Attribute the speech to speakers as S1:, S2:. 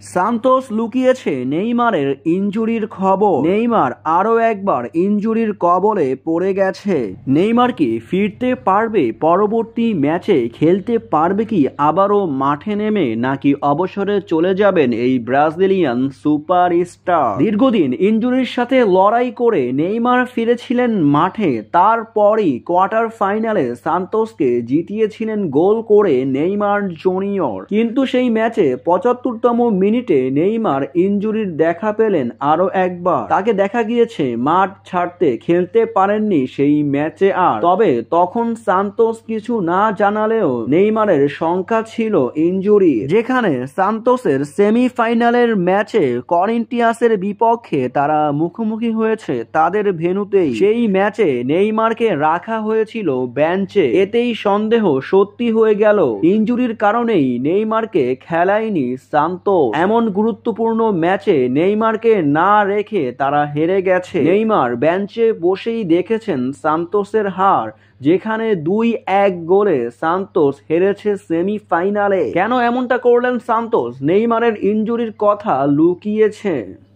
S1: Santos লুকিয়েছে নেইমারের ইনজুরির খবর। Neymar আরও একবার ইনজুরির কবলে পড়ে গেছে। নেইমার কি ফিরতে পারবে? পরবর্তী ম্যাচে খেলতে পারবে কি আবারও মাঠে নেমে, নাকি অবসরে চলে যাবেন এই ব্রাজিলিয়ান সুপারস্টার? দীর্ঘদিন ইনজুরির সাথে লড়াই করে নেইমার ফিরেছিলেন মাঠে। তারপরই কোয়ার্টার ফাইনালে সান্তোসকে জিতিয়েছিলেন গোল করে নেইমার জুনিয়র। কিন্তু সেই ম্যাচে ৭৫তম মিনিটে নেইমার ইনজুরির দেখা পেলেন আরো একবার। তাকে দেখা গিয়েছে মাঠ ছাড়তে, খেলতে পারেননি সেই ম্যাচে আর। তবে তখন সান্তোস কিছু না জানালেও নেইমারের শঙ্কা ছিল ইনজুরি। যেখানে সান্তোসের সেমিফাইনালের ম্যাচে করিন্থিয়াসের বিপক্ষে তারা মুখোমুখি হয়েছে তাদের ভেন্যুতেই, সেই ম্যাচে নেইমারকে রাখা হয়েছিল বেঞ্চে। এতেই সন্দেহ সত্যি হয়ে গেল, ইনজুরির কারণেই নেইমারকে খেলায়নি সান্তোস। এমন গুরুত্বপূর্ণ ম্যাচে নেইমারকে না রেখে তারা হেরে গেছে। নেইমার বেঞ্চে বসেই দেখেছেন সান্তোসের হার, যেখানে ২-১ গোলে সান্তোস হেরেছে সেমিফাইনালে। কেন এমনটা করলেন সান্তোস? নেইমারের ইনজুরির কথা লুকিয়েছে।